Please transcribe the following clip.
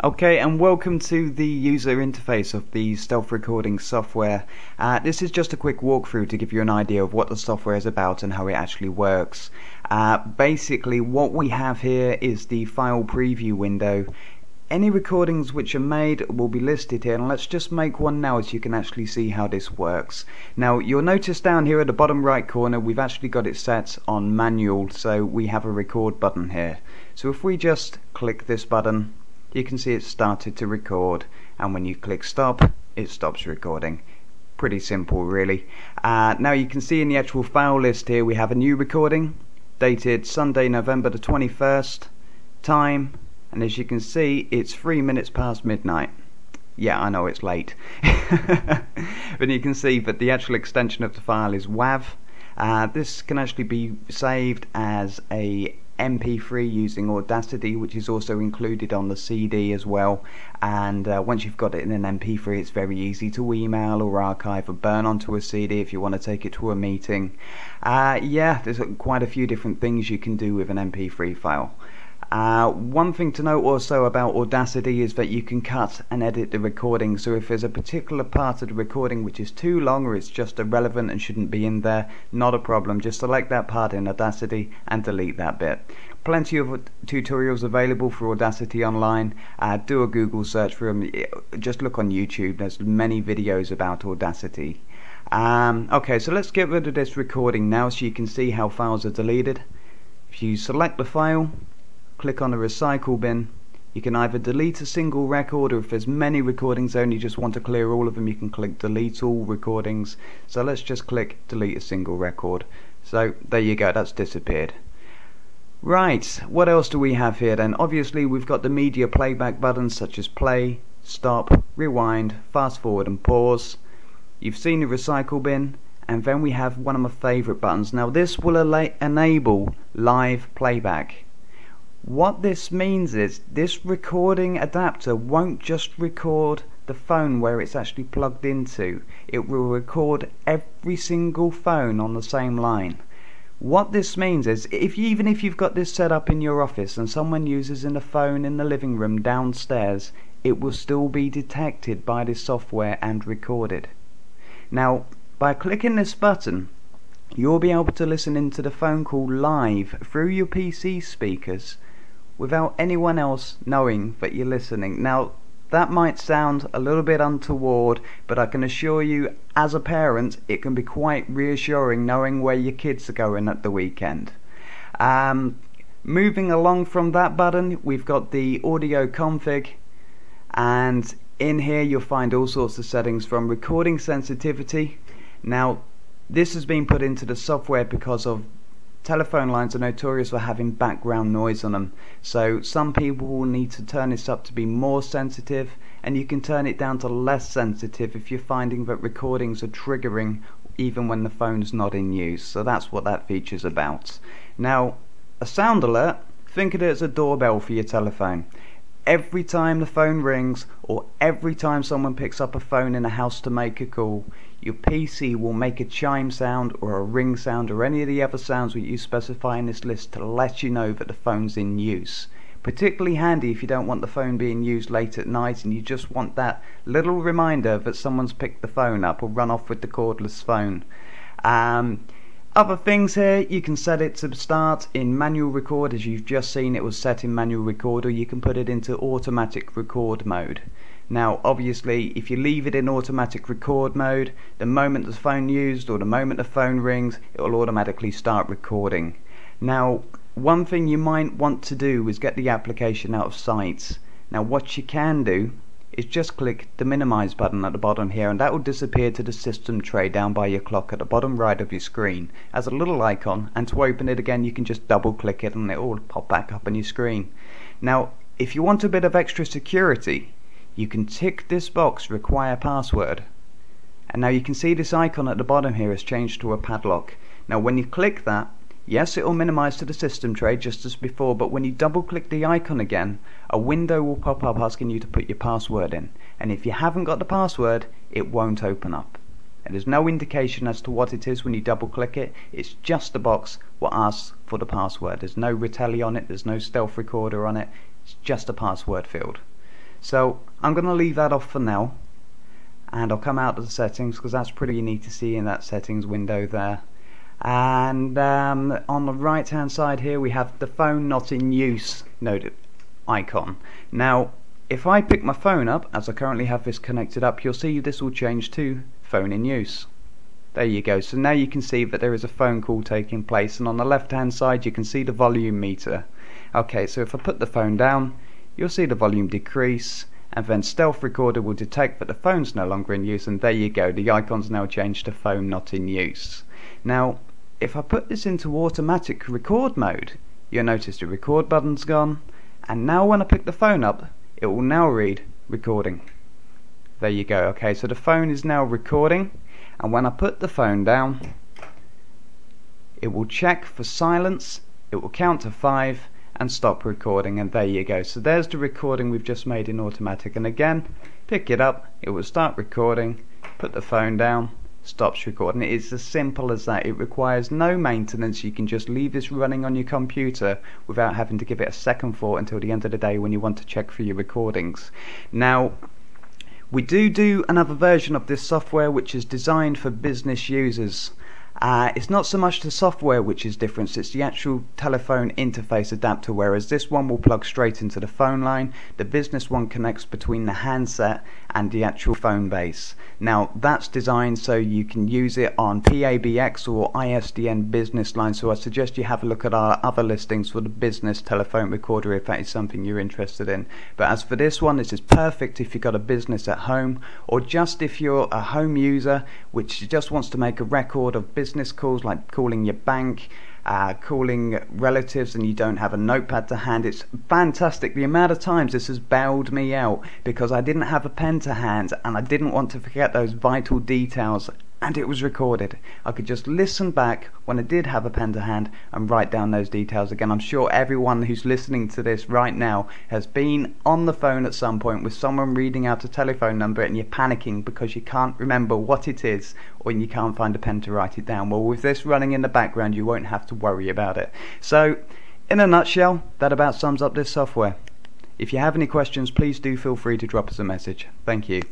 Okay, and welcome to the user interface of the stealth recording software. This is just a quick walkthrough to give you an idea of what the software is about and how it actually works. Basically, what we have here is the file preview window. Any recordings which are made will be listed here, and let's just make one now so you can actually see how this works. Now, you'll notice down here at the bottom right corner we've actually got it set on manual, so we have a record button here. So if we just click this button, you can see it started to record, and when you click stop, it stops recording. Pretty simple, really. Now you can see in the actual file list here we have a new recording dated Sunday, November the 21st, time, and as you can see it's 3 minutes past midnight. Yeah, I know it's late. But you can see that the actual extension of the file is WAV. This can actually be saved as a MP3 using Audacity, which is also included on the CD as well, and once you've got it in an MP3 it's very easy to email or archive or burn onto a CD if you want to take it to a meeting. Yeah, there's quite a few different things you can do with an MP3 file. One thing to note also about Audacity is that you can cut and edit the recording, so if there's a particular part of the recording which is too long or it's just irrelevant and shouldn't be in there, not a problem, just select that part in Audacity and delete that bit. Plenty of tutorials available for Audacity online. Do a Google search for them, just look on YouTube, there's many videos about Audacity. Okay, so let's get rid of this recording now so you can see how files are deleted. If you select the file, click on the recycle bin, you can either delete a single record, or if there's many recordings and you just want to clear all of them, you can click delete all recordings. So let's just click delete a single record. So there you go, that's disappeared. Right, what else do we have here then? Obviously we've got the media playback buttons such as play, stop, rewind, fast forward and pause. You've seen the recycle bin, and then we have one of my favourite buttons. Now this will enable live playback. What this means is this recording adapter won't just record the phone where it's actually plugged into, it will record every single phone on the same line. What this means is even if you've got this set up in your office and someone uses a phone in the living room downstairs, it will still be detected by this software and recorded. Now by clicking this button you'll be able to listen into the phone call live through your PC speakers without anyone else knowing that you're listening. Now that might sound a little bit untoward, but I can assure you as a parent it can be quite reassuring knowing where your kids are going at the weekend. Moving along from that button, we've got the audio config, and in here you'll find all sorts of settings from recording sensitivity. Now this has been put into the software because of telephone lines are notorious for having background noise on them, so some people will need to turn this up to be more sensitive, and you can turn it down to less sensitive if you're finding that recordings are triggering even when the phone's not in use. So that's what that feature's about. Now a sound alert, think of it as a doorbell for your telephone. Every time the phone rings or every time someone picks up a phone in a house to make a call, your PC will make a chime sound or a ring sound or any of the other sounds that you specify in this list to let you know that the phone's in use. Particularly handy if you don't want the phone being used late at night and you just want that little reminder that someone's picked the phone up or run off with the cordless phone. Other things here, you can set it to start in manual record, as you've just seen it was set in manual record, or you can put it into automatic record mode. Now obviously if you leave it in automatic record mode, the moment the phone used or the moment the phone rings, it will automatically start recording. Now one thing you might want to do is get the application out of sight. Now what you can do is just click the minimize button at the bottom here, and that will disappear to the system tray down by your clock at the bottom right of your screen as a little icon, and to open it again you can just double click it and it will pop back up on your screen. Now if you want a bit of extra security, you can tick this box require password, and now you can see this icon at the bottom here has changed to a padlock. Now when you click that, yes, it will minimize to the system tray just as before, but when you double click the icon again, a window will pop up asking you to put your password in, and if you haven't got the password it won't open up. And there's no indication as to what it is when you double click it, it's just a box what asks for the password. There's no Reteli on it, there's no stealth recorder on it, it's just a password field. So I'm going to leave that off for now, and I'll come out of the settings because that's pretty neat to see in that settings window there. And on the right hand side here we have the phone not in use noted icon. Now if I pick my phone up, as I currently have this connected up, you'll see this will change to phone in use. There you go. So now you can see that there is a phone call taking place, and on the left hand side you can see the volume meter. Okay, so if I put the phone down, you'll see the volume decrease, and then Stealth Recorder will detect that the phone's no longer in use, and there you go, the icon's now changed to phone not in use. Now if I put this into automatic record mode, you'll notice the record button's gone, and now when I pick the phone up, it will now read recording. There you go. Okay, so the phone is now recording, and when I put the phone down, it will check for silence, it will count to 5 and stop recording, and there you go. So there's the recording we've just made in automatic, and again, pick it up, it will start recording, put the phone down, stops recording. It's as simple as that. It requires no maintenance. You can just leave this running on your computer without having to give it a second thought until the end of the day when you want to check for your recordings. Now we do another version of this software which is designed for business users. It's not so much the software which is different, it's the actual telephone interface adapter, whereas this one will plug straight into the phone line. The business one connects between the handset and the actual phone base. Now that's designed so you can use it on PABX or ISDN business lines, so I suggest you have a look at our other listings for the business telephone recorder if that is something you're interested in. But as for this one, this is perfect if you've got a business at home, or just if you're a home user which just wants to make a record of business calls, like calling your bank, calling relatives, and you don't have a notepad to hand. It's fantastic. The amount of times this has bailed me out because I didn't have a pen to hand and I didn't want to forget those vital details, and it was recorded. I could just listen back when I did have a pen to hand and write down those details again. I'm sure everyone who's listening to this right now has been on the phone at some point with someone reading out a telephone number and you're panicking because you can't remember what it is, or you can't find a pen to write it down. Well, with this running in the background, you won't have to worry about it. So in a nutshell, that about sums up this software. If you have any questions, please do feel free to drop us a message. Thank you.